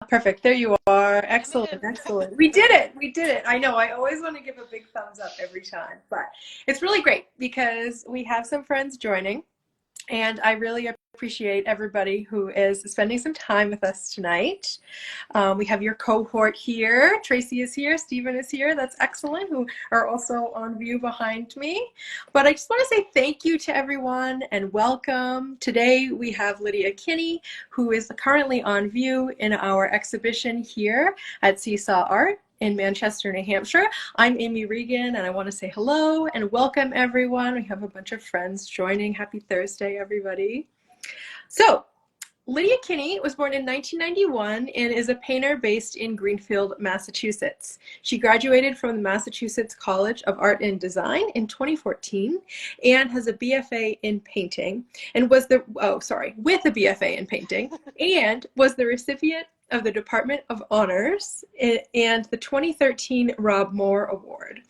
Perfect. There you are. I made Excellent. it. Excellent. We did it. We did it. I know. I always want to give a big thumbs up every time, but it's really great because we have some friends joining. And I really appreciate everybody who is spending some time with us tonight. We have your cohort here. Tracy is here. Stephen is here. That's excellent, who are also on view behind me. But I just want to say thank you to everyone and welcome. Today we have Lydia Kinney, who is currently on view in our exhibition here at Seesaw Art in Manchester, New Hampshire. I'm Amy Regan, and I want to say hello and welcome everyone. We have a bunch of friends joining. Happy Thursday, everybody. So, Lydia Kinney was born in 1991 and is a painter based in Greenfield, Massachusetts. She graduated from the Massachusetts College of Art and Design in 2014 and has a BFA in painting and was with a BFA in painting and was the recipient of the Department of Honors and the 2013 Rob Moore Award.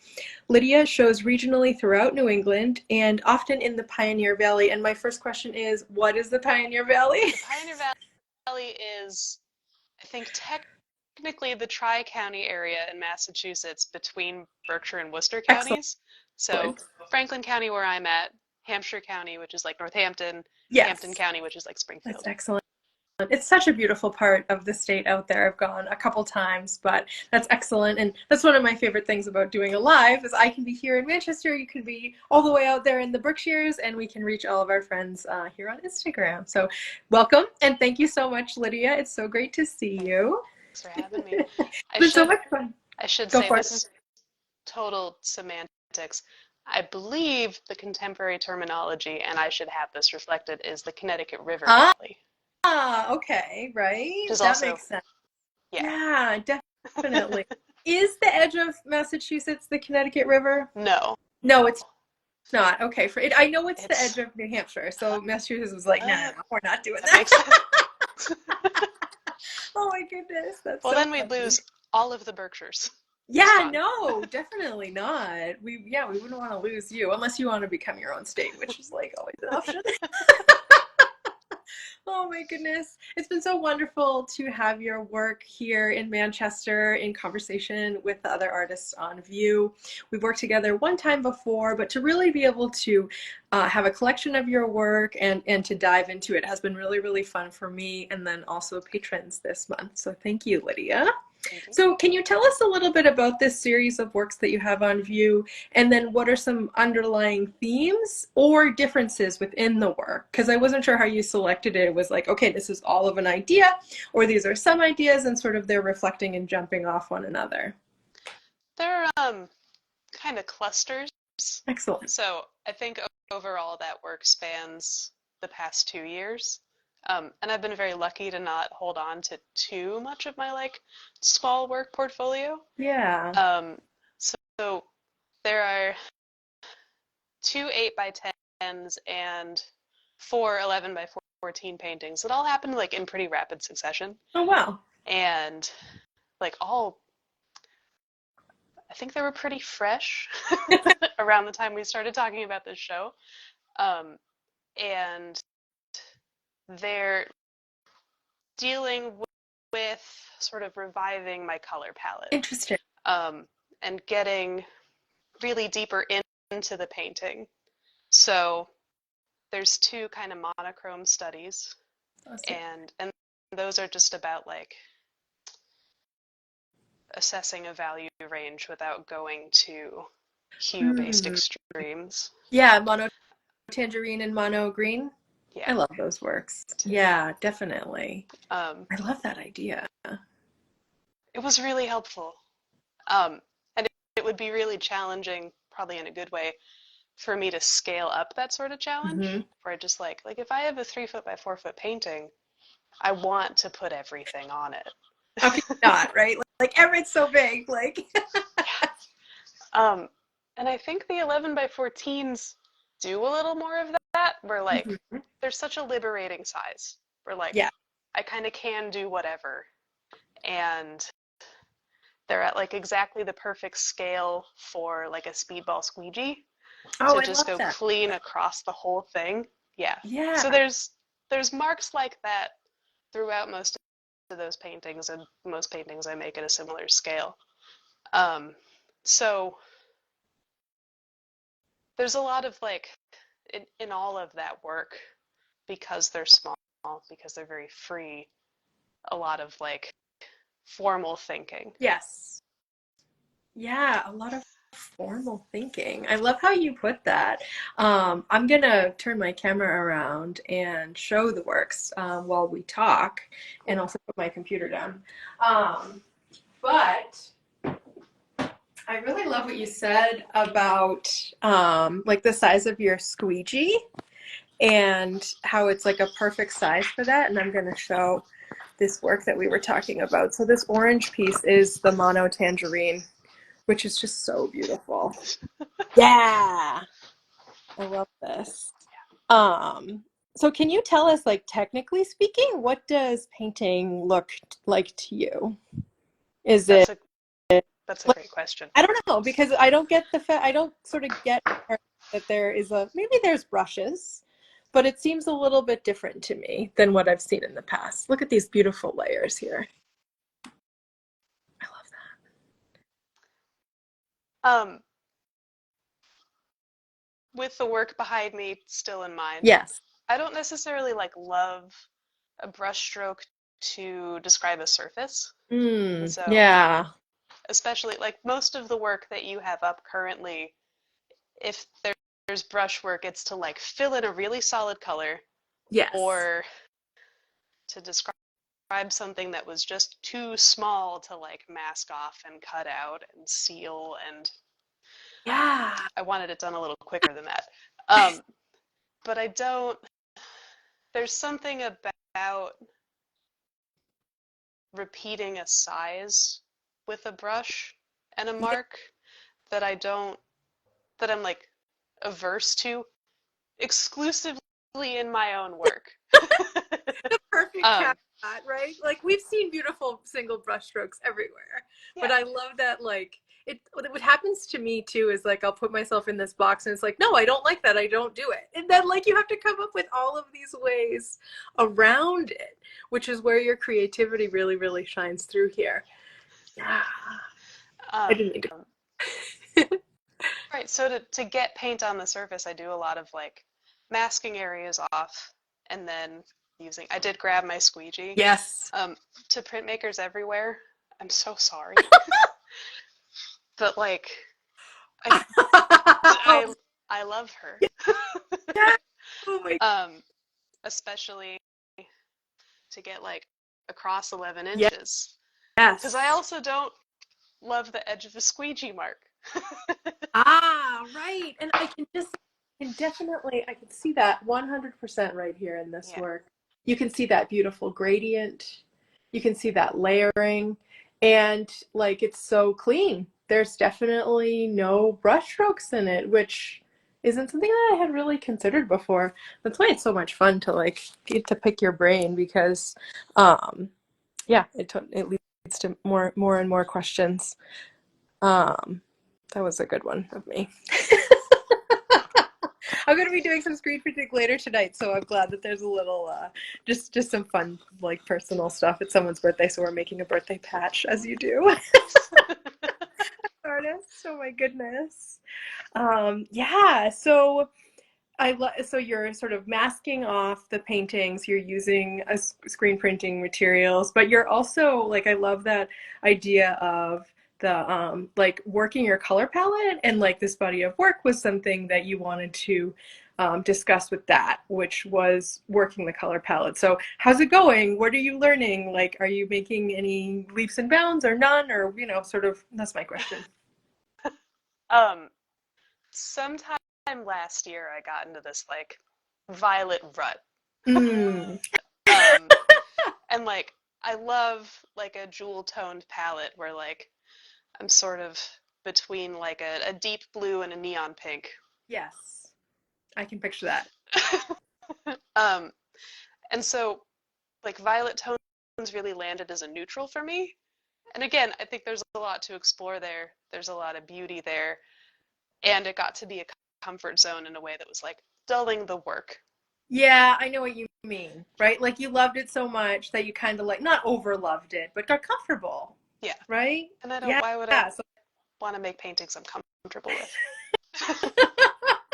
Lydia shows regionally throughout New England and often in the Pioneer Valley. And my first question is, what is the Pioneer Valley? The Pioneer Valley is, I think, technically the Tri-County area in Massachusetts between Berkshire and Worcester Excellent. counties. So Franklin County, where I'm at, Hampshire County, which is like Northampton, Hampton Yes, County, which is like that's Springfield. excellent. It's such a beautiful part of the state out there. I've gone a couple times, but that's excellent. And that's one of my favorite things about doing a live is I can be here in Manchester, you can be all the way out there in the Berkshires, and we can reach all of our friends here on Instagram. So welcome, and thank you so much, Lydia. It's so great to see you. Thanks for having me. It's I been so should much fun. I should Go say for this it. is total semantics. I believe the contemporary terminology, and I should have this reflected, is the Connecticut River Ah, Valley, okay, which right. is That also, makes sense. yeah. Yeah, definitely. Is the edge of Massachusetts the Connecticut River? No, No, it's not. Okay, for it, I know it's the edge it's of New Hampshire, so Massachusetts was like, no, no, uh, no, we're not doing that that. makes sense. Oh my goodness, that's Well, so then we'd funny. lose all of the Berkshires. It's Yeah, fun. no, definitely not. We wouldn't want to lose you unless you want to become your own state, which is like always an option. Oh my goodness. It's been so wonderful to have your work here in Manchester in conversation with the other artists on View. We've worked together one time before, but to really be able to have a collection of your work and to dive into it has been really, really fun for me and then also patrons this month. So thank you, Lydia. Thank you. So can you tell us a little bit about this series of works that you have on view, and then what are some underlying themes or differences within the work? Because I wasn't sure how you selected it. It was like, okay, this is all of an idea, or these are some ideas, and sort of they're reflecting and jumping off one another. They're kind of clusters. Excellent. So I think overall that work spans the past 2 years. And I've been very lucky to not hold on to too much of my like small work portfolio. Yeah. So there are two 8 by 10s and four 11 by 14 paintings that all happened like in pretty rapid succession. Oh, wow. And like all, I think they were pretty fresh around the time we started talking about this show. And they're dealing with sort of reviving my color palette Interesting. um, and getting really deeper into the painting. So there's two kind of monochrome studies, Awesome. and those are just about like assessing a value range without going to hue-based Hmm. extremes. Yeah, mono tangerine and mono green. I Yeah. love those works. Yeah, definitely. Um, I love that idea. it was really helpful. And it would be really challenging, probably in a good way, for me to scale up that sort of challenge. Hmm. Where I just like if I have a 3 foot by 4 foot painting, I want to put everything on it. How can you not, right? Like Everett's so big, like Yeah. And I think the 11 by 14s do a little more of that, where like Mhm. they're such a liberating size. Where like Yeah. I kind of can do whatever, and they're at like exactly the perfect scale for like a speedball squeegee Oh, to I just love go that. clean across the whole thing. Yeah. So Yeah. there's marks like that throughout most those paintings and most paintings I make at a similar scale. Um, so there's a lot of like in all of that work, because they're small, because they're very free, a lot of like formal thinking. Yes. Yeah, a lot of formal thinking. I love how you put that. I'm gonna turn my camera around and show the works while we talk, and Cool. also put my computer down. But I really love what you said about like the size of your squeegee and how it's like a perfect size for that. And I'm going to show this work that we were talking about. So this orange piece is the mono tangerine, which is just so beautiful. Yeah, I love this. Um, so can you tell us, like technically speaking, what does painting look like to you? Is it That's a that's a like, great question. I don't know because I don't get I don't sort of get that there is a maybe there's brushes, but it seems a little bit different to me than what I've seen in the past. Look at these beautiful layers here. I love that. Um, with the work behind me still in mind, Yes. I don't necessarily like love a brushstroke to describe a surface. And so, Yeah. especially like most of the work that you have up currently, if there's brush work, it's to like fill in a really solid color Yes. or to describe something that was just too small to like mask off and cut out and seal, and Yeah. I wanted it done a little quicker than that. Um, but I don't, there's something about repeating a size with a brush and a Yeah. mark that I don't, that I'm like averse to exclusively in my own work. The perfect um, caveat, right? Like we've seen beautiful single brush strokes everywhere, but yeah, I love that like it what happens to me too is like I'll put myself in this box and it's like no, I don't like that, I don't do it, and then like you have to come up with all of these ways around it, which is where your creativity really shines through here. Yeah, I um, didn't mean to. right. So to get paint on the surface, I do a lot of like masking areas off and then using, I did grab my squeegee. Yes. Um, to printmakers everywhere, I'm so sorry. But like, I, Oh, I, I love her. yeah. Oh my. Um, especially to get like across 11 Yes. inches. Because I Yes. also don't love the edge of the squeegee mark. Ah, right. And I can just can definitely I can see that 100% right here in this Yeah. work. You can see that beautiful gradient. You can see that layering and like it's so clean. There's definitely no brush strokes in it, which isn't something that I had really considered before. That's why it's so much fun to like get to pick your brain because yeah, it leads to more and more questions. Um, that was a good one of me. I'm going to be doing some screen printing later tonight, so I'm glad that there's a little, just some fun, like personal stuff. It's someone's birthday, so we're making a birthday patch, as you do, artists. Oh my goodness. Yeah. So so you're sort of masking off the paintings. You're using a screen printing materials, but you're also like I love that idea of the like working your color palette and like this body of work was something that you wanted to discuss with that, which was working the color palette. So how's it going? What are you learning? Like, are you making any leaps and bounds or none? Or sort of that's my question. Um, sometime last year, I got into this like violet rut. Mm. Um, and like, I love like a jewel toned palette where like I'm sort of between like a deep blue and a neon pink. Yes, I can picture that. Um, and so like violet tones really landed as a neutral for me. And again, I think there's a lot to explore there. There's a lot of beauty there. And it got to be a comfort zone in a way that was like dulling the work. Yeah, I know what you mean, right? Like you loved it so much that you kind of like not over loved it, but got comfortable, Yeah. right? And I don't, Yeah. why would I So, want to make paintings I'm comfortable with?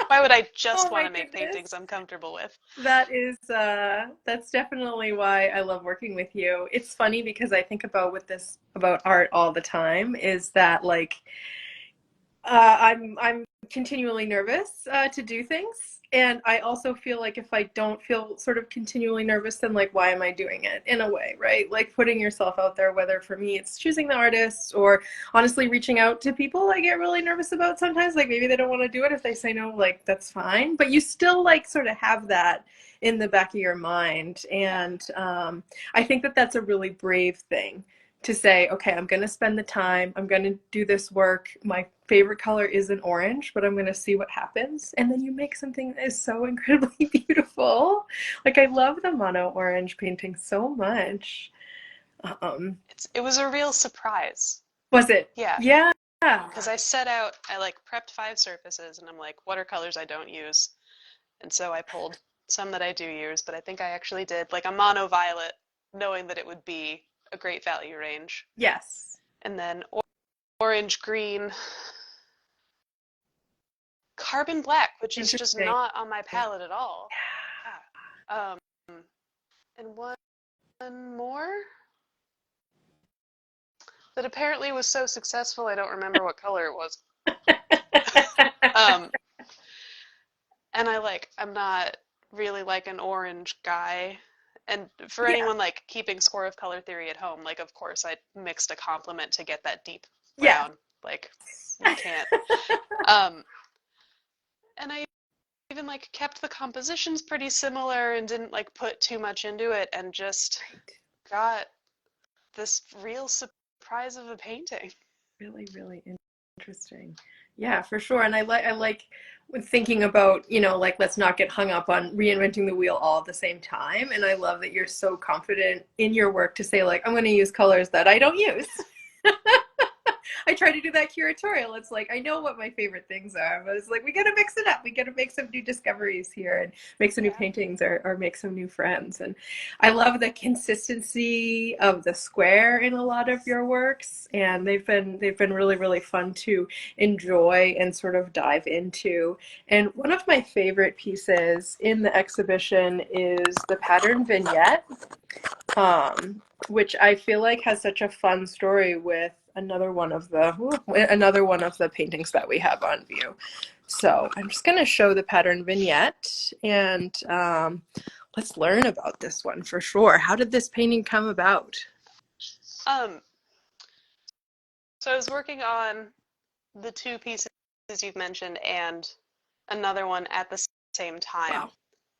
Why would I just oh want my to make goodness. paintings I'm comfortable with? That is that's definitely why I love working with you. It's funny because I think about art all the time is that like I'm continually nervous to do things, and I also feel like if I don't feel sort of continually nervous, then like why am I doing it in a way, right? Like putting yourself out there. Whether for me it's choosing the artists or honestly reaching out to people, I get really nervous about sometimes. Like maybe they don't want to do it. If they say no, like that's fine. But you still like sort of have that in the back of your mind, Yeah. and I think that that's a really brave thing to say, okay, I'm going to spend the time, I'm going to do this work. My favorite color is an orange, but I'm going to see what happens. And then you make something that is so incredibly beautiful. Like, I love the mono orange painting so much. It was a real surprise. Was it? Yeah. Yeah. Because I set out, I like prepped 5 surfaces and I'm like, what are colors I don't use? And so I pulled some that I do use, but I think I actually did like a mono violet, knowing that it would be a great value range. Yes. And then orange, green, carbon black, which is just Interesting. not on my palette at all. Yeah. And one more that apparently was so successful I don't remember what color it was. Um, and I'm not really like an orange guy. And for Yeah. anyone like keeping score of color theory at home, like of course I mixed a complement to get that deep Yeah. brown. Like you can't. Um, and I even like kept the compositions pretty similar and didn't like put too much into it and just Right. got this real surprise of a painting. Really, really interesting. Yeah, for sure. And I like thinking about, like let's not get hung up on reinventing the wheel all at the same time. And I love that you're so confident in your work to say like I'm going to use colors that I don't use. I try to do that curatorial. It's like I know what my favorite things are, but it's like we got to mix it up. We got to make some new discoveries here and make some new Yeah. paintings or make some new friends. And I love the consistency of the square in a lot of your works, and they've been really really fun to enjoy and sort of dive into. And one of my favorite pieces in the exhibition is the pattern vignette, which I feel like has such a fun story with another one of the paintings that we have on view. So I'm just going to show the pattern vignette and let's learn about this one for sure. How did this painting come about? Um, so I was working on the 2 pieces you've mentioned and another one at the same time. Wow.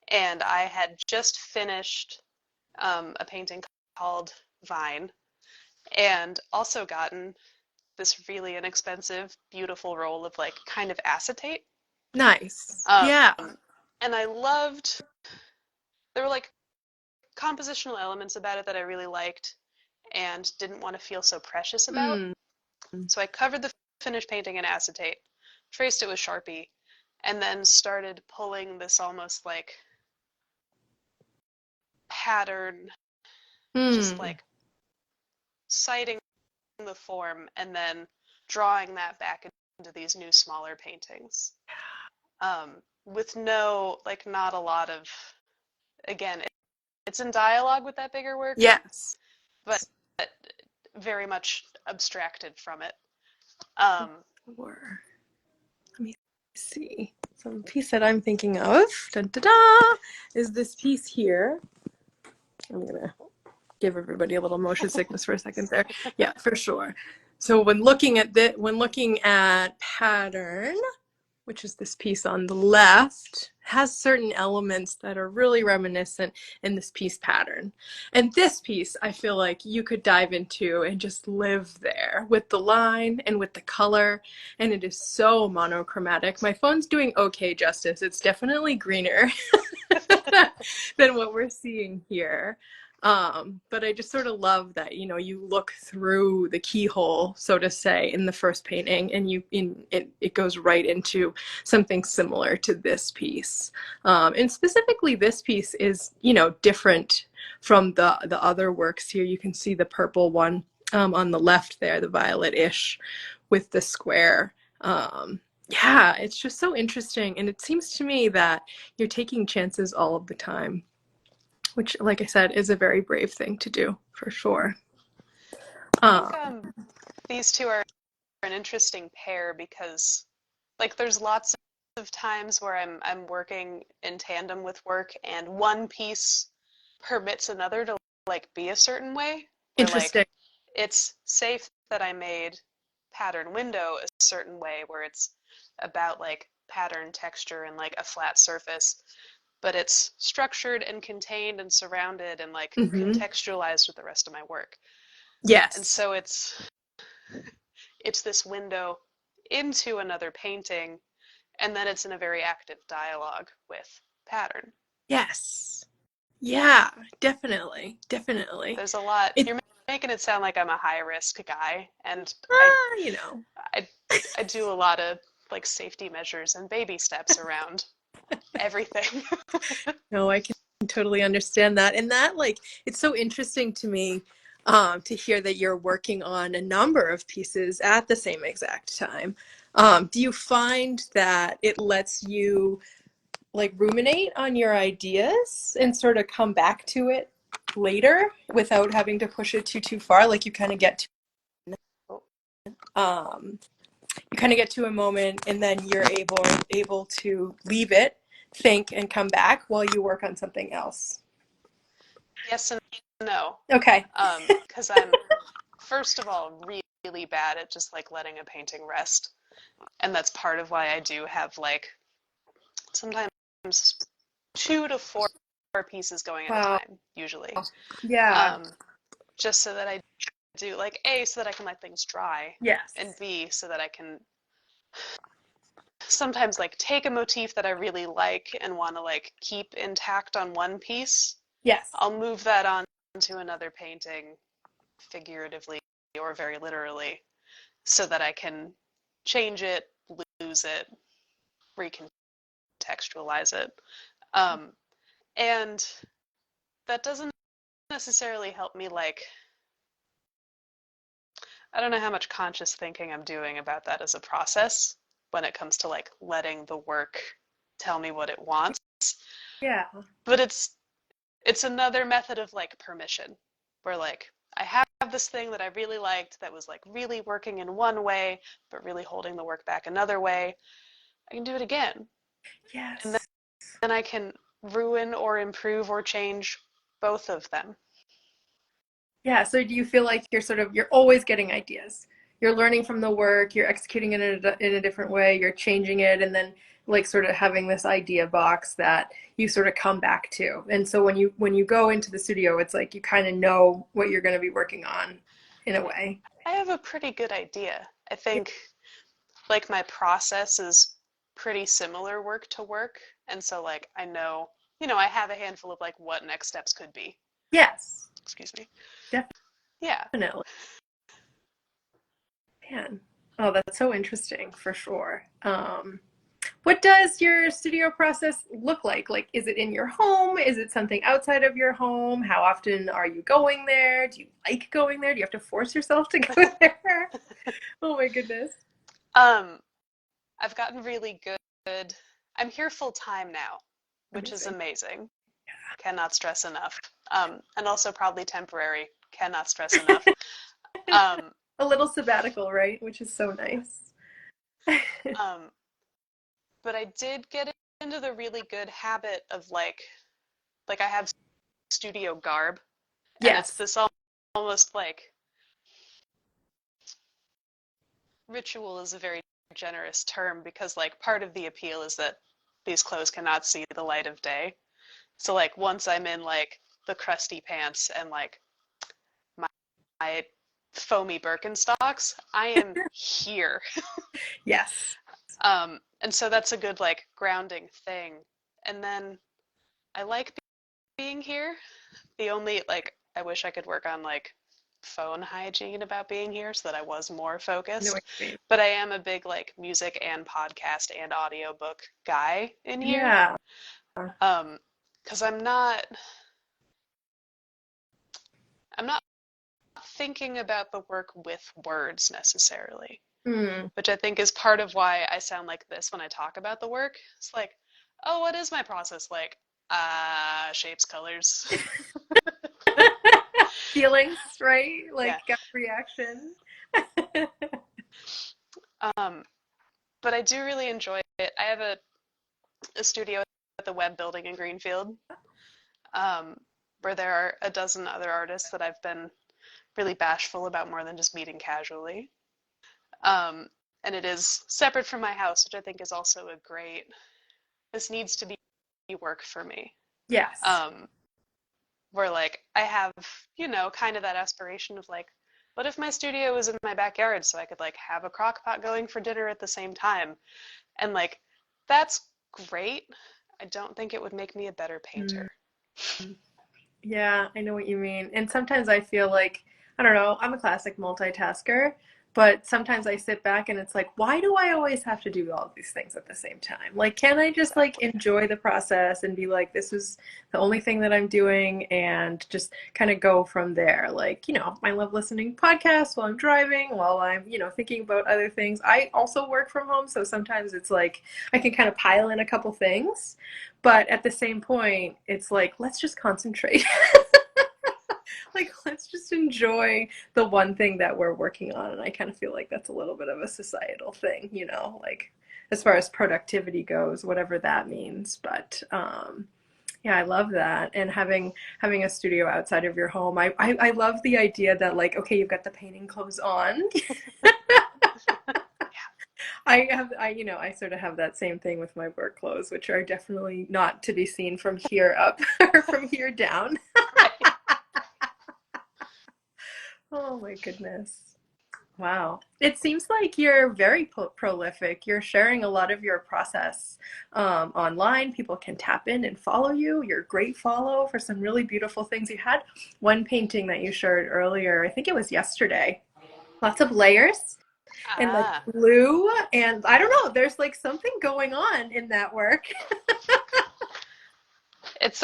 And I had just finished a painting called Vine and also gotten this really inexpensive, beautiful roll of like kind of acetate. Nice. Um, Yeah. and I loved, there were like compositional elements about it that I really liked and didn't want to feel so precious about. Mm. So I covered the finished painting in acetate, traced it with Sharpie, and then started pulling this almost like pattern, just Mm. like citing the form and then drawing that back into these new smaller paintings. With no, like, not a lot of, again, it's in dialogue with that bigger work, Yes. but very much abstracted from it. Um, Or let me see. So the piece that I'm thinking of, dun, da, da, is this piece here. I'm gonna give everybody a little motion sickness for a second there. Yeah, for sure. So when looking at pattern, which is this piece on the left, has certain elements that are really reminiscent in this piece pattern. And this piece, I feel like you could dive into and just live there with the line and with the color. And it is so monochromatic. My phone's doing okay justice. It's definitely greener than what we're seeing here. But I just sort of love that, you look through the keyhole, so to say, in the first painting, and it goes right into something similar to this piece. And specifically, this piece is, different from the other works here. You can see the purple one on the left there, the violet-ish with the square. Yeah, it's just so interesting. And it seems to me that you're taking chances all of the time, which, like I said, is a very brave thing to do for sure. I think Um, these two are an interesting pair because like there's lots of times where I'm working in tandem with work and one piece permits another to like be a certain way where like Interesting. it's safe that I made pattern window a certain way where it's about like pattern texture and like a flat surface, but it's structured and contained and surrounded and like Hmm. contextualized with the rest of my work. And Yes. so it's this window into another painting, and then it's in a very active dialogue with pattern. Yes. Yeah, definitely. Definitely. There's a lot. It, You're making it sound like I'm a high risk guy, and ah, you know, I I do a lot of like safety measures and baby steps around everything. no, I can totally understand that. And that, like, it's so interesting to me to hear that you're working on a number of pieces at the same exact time. Do you find that it lets you like ruminate on your ideas and sort of come back to it later without having to push it too far? Like um, you kind of get to a moment and then you're able to leave it, think, and come back while you work on something else. Yes and no. Okay. Because I'm first of all really bad at just like letting a painting rest, and that's part of why I do have like sometimes 2 to 4 pieces going at a Wow. time usually. Yeah. um, just so that I do like A, so that I can let things dry, and Yes. B, so that I can sometimes like take a motif that I really like and want to like keep intact on one piece. Yes. I'll move that on to another painting figuratively or very literally so that I can change it, lose it, recontextualize it. Um, and that doesn't necessarily help me like I don't know how much conscious thinking I'm doing about that as a process when it comes to like letting the work tell me what it wants. Yeah. But it's another method of like permission where like I have this thing that I really liked that was like really working in one way but really holding the work back another way. I can do it again. And Yes. then I can ruin or improve or change both of them. Yeah. So do you feel like you're always getting ideas? You're learning from the work, you're executing it in a different way, you're changing it, and then like sort of having this idea box that you sort of come back to. And so when you go into the studio, it's like you kind of know what you're going to be working on in a way. I have a pretty good idea. I think like my process is pretty similar work to work, and so like I know, I have a handful of like what next steps could be. Yes, Excuse me. Yeah. definitely. Man. Oh, that's so interesting for sure. What does your studio process look like? Like, is it in your home? Is it something outside of your home? How often are you going there? Do you like going there? Do you have to force yourself to go there? Oh my goodness. Um, I've gotten really good. I'm here full time now, which is Amazing. amazing. Cannot stress enough. And also probably temporary. Cannot stress enough. Um, A little sabbatical, right? Which is so nice. um, but I did get into the really good habit of like I have studio garb, and it's Yes. this almost like ritual is a very generous term because like part of the appeal is that these clothes cannot see the light of day. So like once I'm in like the crusty pants and like my foamy Birkenstocks, I am here. Yes. And so that's a good like grounding thing. And then I like being here. The only, like, I wish I could work on like phone hygiene about being here so that I was more I know focused. what you mean. But I am a big like music and podcast and audiobook guy in here. Yeah. Because I'm not thinking about the work with words necessarily, Mm. which I think is part of why I sound like this when I talk about the work. It's like, oh, what is my process like? Shapes, colors. Feelings, right? Yeah. Like gut reaction. Um, but I do really enjoy it. I have a studio at the Web Building in Greenfield, um, where there are a dozen other artists that I've been really bashful about more than just meeting casually. Um, and it is separate from my house, which I think is also a great, this needs to be work for me. Yes. Um, where like I have, kind of that aspiration of like, what if my studio was in my backyard so I could like have a crock pot going for dinner at the same time? And like, that's great. I don't think it would make me a better Mm. painter. Yeah, I know what you mean. And sometimes I feel like, I don't know, I'm a classic multitasker, but sometimes I sit back and it's like, why do I always have to do all these things at the same time? Like, can I just like Exactly. enjoy the process and be like, this is the only thing that I'm doing and just kind of go from there? Like, I love listening to podcasts while I'm driving, while I'm, thinking about other things. I also work from home, so sometimes it's like I can kind of pile in a couple things. But at the same point, it's like, let's just concentrate. Like, let's just enjoy the one thing that we're working on. And I kind of feel like that's a little bit of a societal thing, like as far as productivity goes, whatever that means. But yeah, I love that. And having a studio outside of your home, I love the idea that like, okay, you've got the painting clothes on. I sort of have that same thing with my work clothes, which are definitely not to be seen from here up or from here down. Right. Oh my goodness. Wow. It seems like you're very prolific. You're sharing a lot of your process online. People can tap in and follow you. You're a great follow for some really beautiful things. You had one painting that you shared earlier. I think it was yesterday. Lots of layers and like Ah, blue. And I don't know, there's like something going on in that work. it's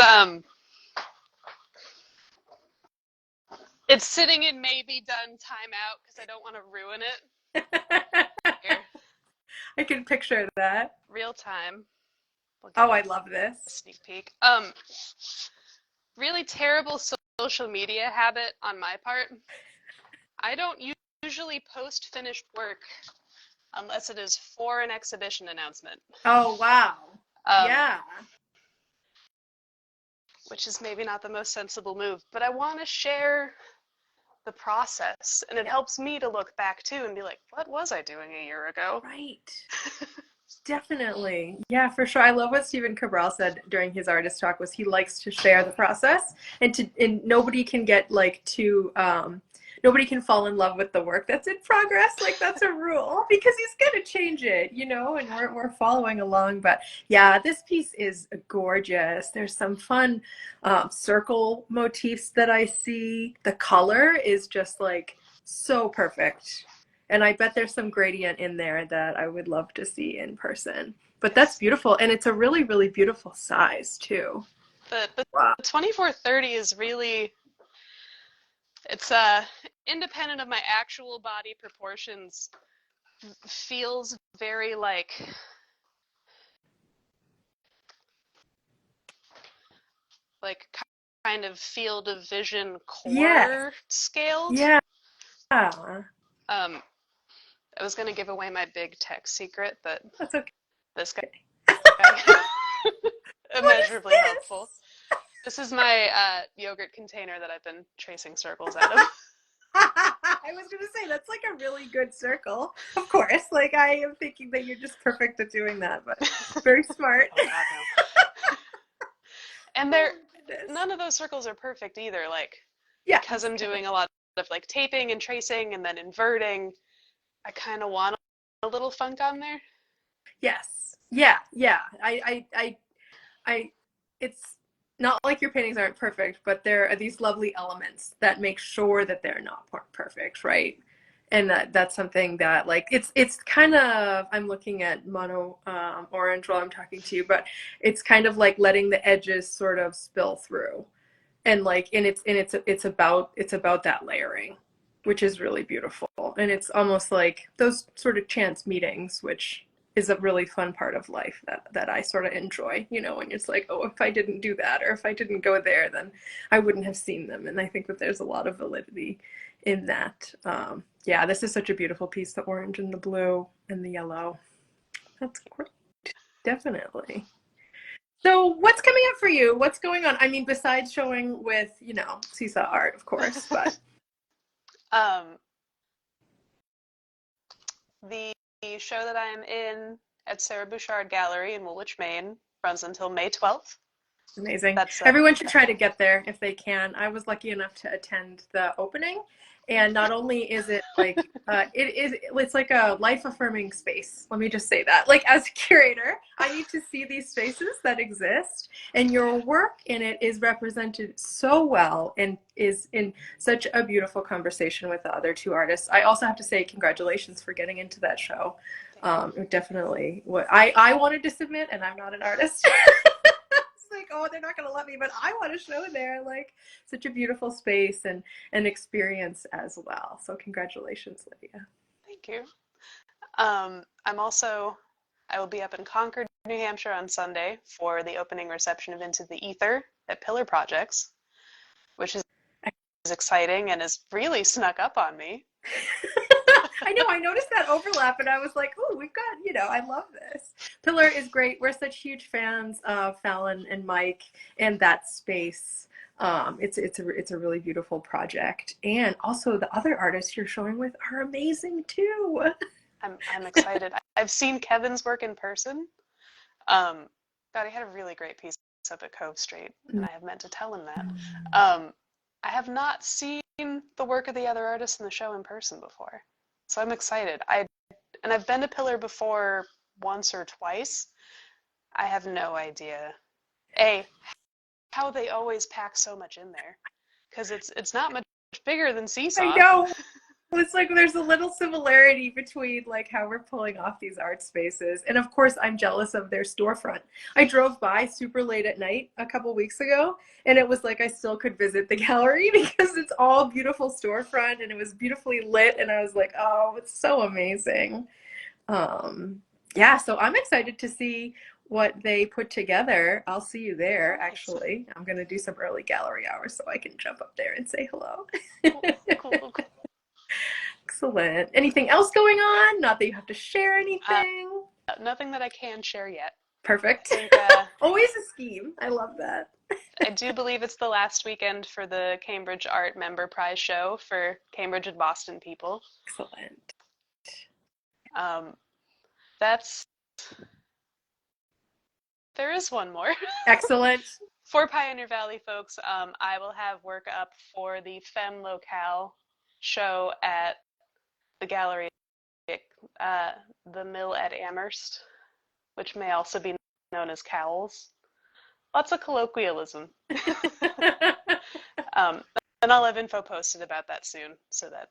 it's sitting in maybe done timeout because I don't want to ruin it. Here, I can picture that. real time. We'll get Oh, I a love this. sneak peek. Really terrible social media habit on my part. I don't usually post finished work unless it is for an exhibition announcement. Oh, wow. Um, Yeah. which is maybe not the most sensible move, but I want to share the process and it Yeah. helps me to look back too and be like, what was I doing a year ago? Right. Definitely. Yeah, for sure. I love what Stephen Cabral said during his artist talk was he likes to share the process and nobody can get like too nobody can fall in love with the work that's in progress. Like that's a rule because he's gonna change it, and we're following along. But yeah, this piece is gorgeous. There's some fun circle motifs that I see. The color is just like so perfect. And I bet there's some gradient in there that I would love to see in person. But that's Yes. beautiful. And it's a really, really beautiful size, too. The Wow. 2430 is really, it's independent of my actual body proportions, feels very like kind of field of vision Yes. core scaled. Yeah. Um, I was going to give away my big tech secret, but That's okay. this guy What is immeasurably helpful. this? This is my yogurt container that I've been tracing circles out of. I was going to say, that's like a really good circle. Of course. Like, I am thinking that you're just perfect at doing that, but very smart. Oh God, no. And Oh, they're my goodness. none of those circles are perfect either. Like Yeah, because that's I'm kind of, doing a lot of like taping and tracing and then inverting, I kind of want a little funk on there. yes. Yeah, yeah. I, it's not like your paintings aren't perfect, but there are these lovely elements that make sure that they're not perfect, right? And that's something that like it's kind of I'm looking at mono orange while I'm talking to you, but it's kind of like letting the edges sort of spill through, and like it's about that layering, which is really beautiful, and it's almost like those sort of chance meetings, which is a really fun part of life that I sort of enjoy, when it's like, oh, if I didn't do that or if I didn't go there, then I wouldn't have seen them. And I think that there's a lot of validity in that. Yeah, this is such a beautiful piece, the orange and the blue and the yellow. That's great. Definitely. So what's coming up for you? What's going on? I mean, besides showing with, Seesaw Art, of course, but Um, the show that I am in at Sarah Bouchard Gallery in Woolwich, Maine, runs until May 12th. amazing. That's Everyone should try to get there if they can. I was lucky enough to attend the opening, and not only is it like it's like a life affirming space. Let me just say that. Like as a curator, I need to see these spaces that exist, and your work in it is represented so well and is in such a beautiful conversation with the other two artists. I also have to say congratulations for getting into that show. Definitely what I wanted to submit, and I'm not an artist. Like, oh, they're not going to let me, but I want to show there. Like, such a beautiful space and an experience as well. So congratulations, Lydia. Thank you. I will be up in Concord, New Hampshire on Sunday for the opening reception of Into the Ether at Pillar Projects, which is exciting and has really snuck up on me. I know, I noticed that overlap and I was like, oh, we've got, I love this. Pillar is great. We're such huge fans of Fallon and Mike and that space. It's a really beautiful project. And also the other artists you're showing with are amazing too. I'm excited. I've seen Kevin's work in person. God, he had a really great piece up at Cove Street, and I have meant to tell him that. I have not seen the work of the other artists in the show in person before. So I'm excited. I've been to Pillar before once or twice. I have no idea, how they always pack so much in there, because it's not much bigger than I Seesaw. know. It's like there's a little similarity between like how we're pulling off these art spaces. And of course, I'm jealous of their storefront. I drove by super late at night a couple weeks ago, and it was like I still could visit the gallery because it's all beautiful storefront and it was beautifully lit. And I was like, oh, it's so amazing. Yeah, so I'm excited to see what they put together. I'll see you there, actually. I'm going to do some early gallery hours so I can jump up there and say hello. Cool. Excellent. Anything else going on? Not that you have to share anything. Nothing that I can share yet. Perfect. I think, always a scheme. I love that. I do believe it's the last weekend for the Cambridge Art Member Prize show for Cambridge and Boston people. Excellent. There is one more. Excellent. For Pioneer Valley folks, I will have work up for the Femme Locale show at the gallery, the Mill at Amherst, which may also be known as Cowles. Lots of colloquialism. And I'll have info posted about that soon so that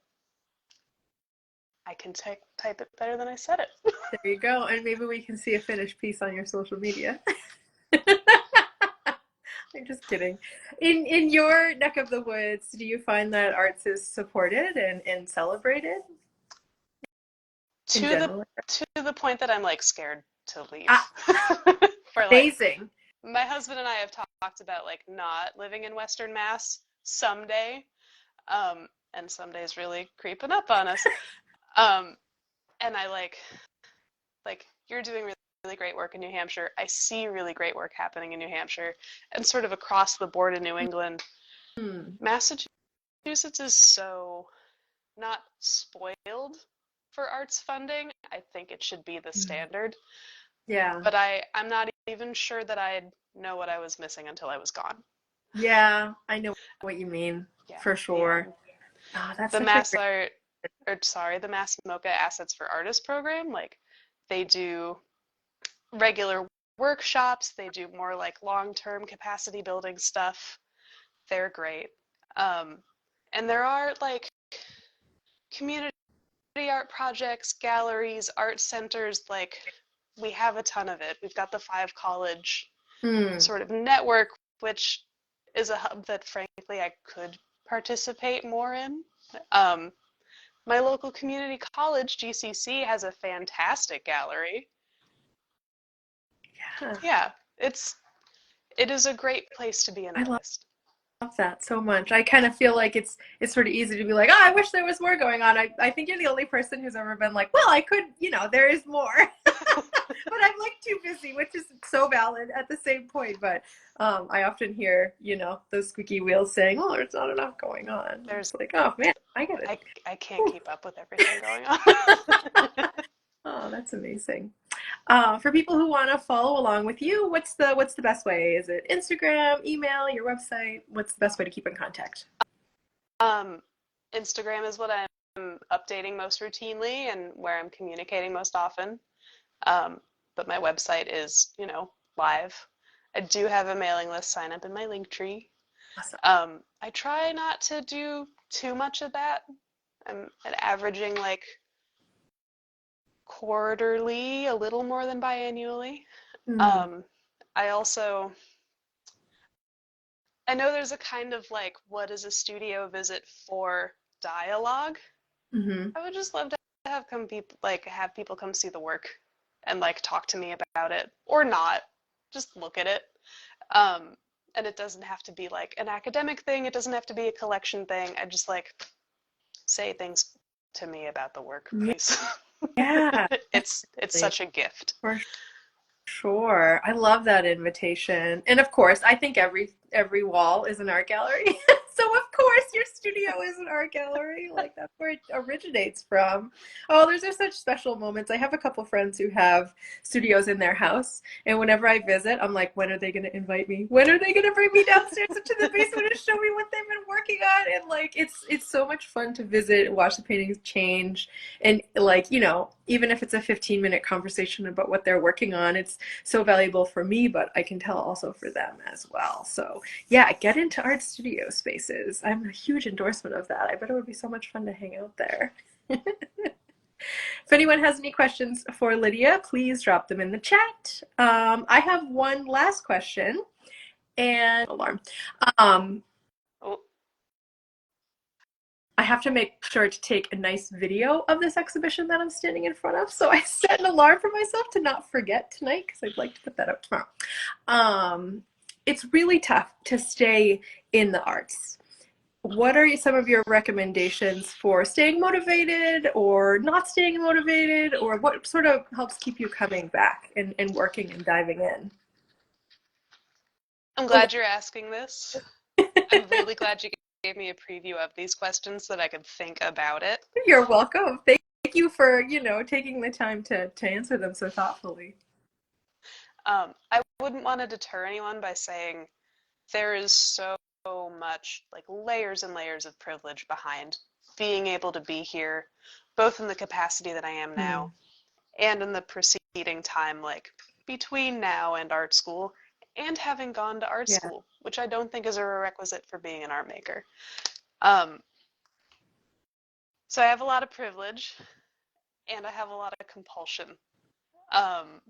I can type it better than I said it. There you go. And maybe we can see a finished piece on your social media. I'm just kidding. In your neck of the woods, do you find that arts is supported and celebrated? To the point that I'm like scared to leave. Amazing. My husband and I have talked about like not living in Western Mass someday, and someday's really creeping up on us. And I like you're doing really great work in New Hampshire. I see really great work happening in New Hampshire, and sort of across the board in New England. Massachusetts is so not spoiled for arts funding. I think it should be the standard. Yeah. But I'm not even sure that I'd know what I was missing until I was gone. Yeah, I know what you mean, for sure. Yeah. Oh, that's the Mass MoCA Assets for Artists program, like they do regular workshops. They do more like long-term capacity building stuff. They're great. Um, and there are like community art projects, galleries, art centers, like we have a ton of it. We've got the Five College Mm. sort of network, which is a hub that frankly I could participate more in. Um, my local community college, GCC, has a fantastic gallery. Yeah. Yeah, it is a great place to be an I love artist. that so much. I kind of feel like it's sort of easy to be like, oh, I wish there was more going on. I think you're the only person who's ever been like, well, I could, there is more. But I'm like too busy, which is so valid at the same point. But I often hear, those squeaky wheels saying, oh, there's not enough going on. There's It's like, oh man, I get it. I can't keep up with everything going on. Oh, that's amazing. For people who want to follow along with you, what's the best way? Is it Instagram, email, your website? What's the best way to keep in contact? Um, Instagram is what I'm updating most routinely and where I'm communicating most often. But my website is, live. I do have a mailing list sign up in my link tree. Awesome. I try not to do too much of that. I'm averaging like quarterly, a little more than biannually. Mm. Um, I also, I know there's a kind of like, what is a studio visit for dialogue? Hmm. I would just love to have people come see the work and like talk to me about it or not, just look at it. Um, and it doesn't have to be like an academic thing. It doesn't have to be a collection thing. I just like say things to me about the work, please. Yeah, It's definitely. such a gift. For sure. I love that invitation. And of course, I think every wall is an art gallery. So of course your studio is an art gallery. Like that's where it originates from. Oh, those are such special moments. I have a couple friends who have studios in their house, and whenever I visit, I'm like, when are they going to invite me? When are they going to bring me downstairs into the basement and show me what they've been working on? And like it's so much fun to visit, watch the paintings change, and like, even if it's a 15-minute conversation about what they're working on, it's so valuable for me, but I can tell also for them as well. So yeah, get into art studio spaces. I'm a huge endorsement of that. I bet it would be so much fun to hang out there. If anyone has any questions for Lydia, please drop them in the chat. I have one last question and alarm. Um, Oh, I have to make sure to take a nice video of this exhibition that I'm standing in front of. So I set an alarm for myself to not forget tonight because I'd like to put that up tomorrow. It's really tough to stay in the arts. What are some of your recommendations for staying motivated or not staying motivated, or what sort of helps keep you coming back and working and diving in? I'm Oh, glad you're asking this. I'm really glad you gave me a preview of these questions so that I could think about it. you're welcome. Thank you for, taking the time to answer them so thoughtfully. I wouldn't want to deter anyone by saying there is so much, like layers and layers of privilege behind being able to be here, both in the capacity that I am Mm, now and in the preceding time, like between now and art school, and having gone to art yeah. school, which I don't think is a prerequisite for being an art maker. Um, so I have a lot of privilege and I have a lot of compulsion. Um,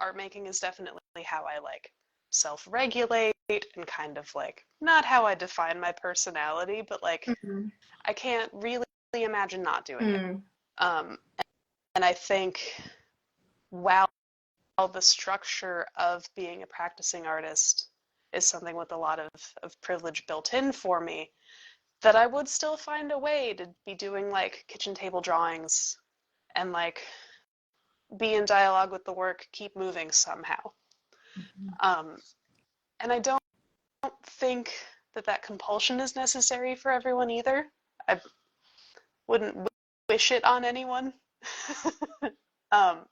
art making is definitely how I like self-regulate and kind of like not how I define my personality, but like Mm, I can't really imagine not doing it. mm, Um, and I think while the structure of being a practicing artist is something with a lot of privilege built in for me, that I would still find a way to be doing like kitchen table drawings and like be in dialogue with the work, keep moving somehow. mhm. Um, and I don't think that compulsion is necessary for everyone either. I wouldn't wish it on anyone. um,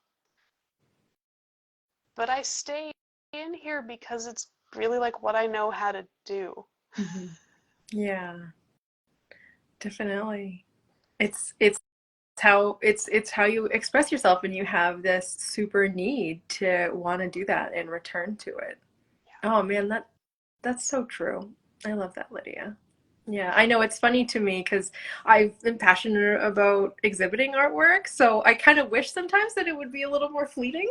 but I stay in here because it's really like what I know how to do. Mhm. Yeah, definitely. It's it's how you express yourself, and you have this super need to want to do that and return to it. Oh man, that's so true. I love that, Lydia. Yeah, I know it's funny to me because I've been passionate about exhibiting artwork, so I kind of wish sometimes that it would be a little more fleeting.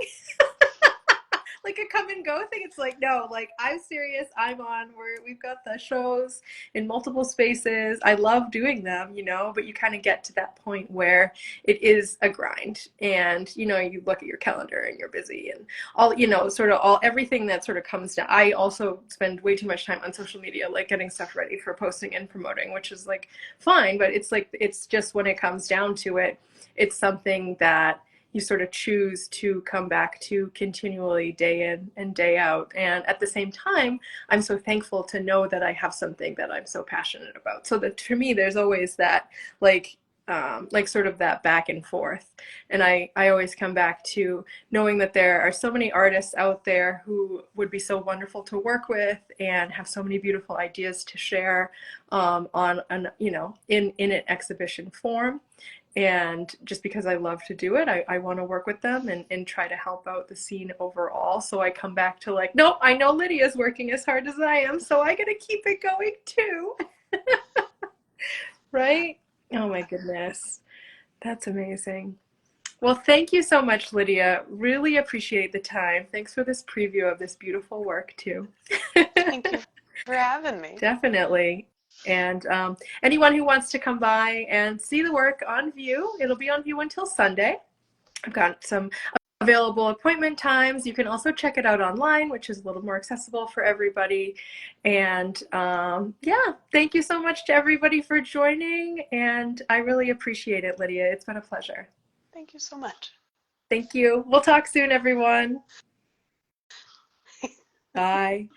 Like a come and go thing. It's like, no, like I'm serious. I'm on. We've got the shows in multiple spaces. I love doing them, but you kind of get to that point where it is a grind. And, you look at your calendar and you're busy and all, sort of all everything that sort of comes down. I also spend way too much time on social media, like getting stuff ready for posting and promoting, which is like fine, but it's like, it's just when it comes down to it, it's something that you sort of choose to come back to continually day in and day out. And at the same time, I'm so thankful to know that I have something that I'm so passionate about. So that for me, there's always that like sort of that back and forth. And I always come back to knowing that there are so many artists out there who would be so wonderful to work with and have so many beautiful ideas to share on an, in an exhibition form. And just because I love to do it, I want to work with them and try to help out the scene overall. So I come back to like, nope, I know Lydia's working as hard as I am, so I got to keep it going too. Right? Oh my goodness. That's amazing. Well, thank you so much, Lydia. Really appreciate the time. Thanks for this preview of this beautiful work too. Thank you for having me. Definitely. And anyone who wants to come by and see the work on view, it'll be on view until Sunday. I've got some available appointment times. You can also check it out online, which is a little more accessible for everybody. And yeah, thank you so much to everybody for joining. And I really appreciate it, Lydia. It's been a pleasure. Thank you so much. Thank you. We'll talk soon, everyone. Bye.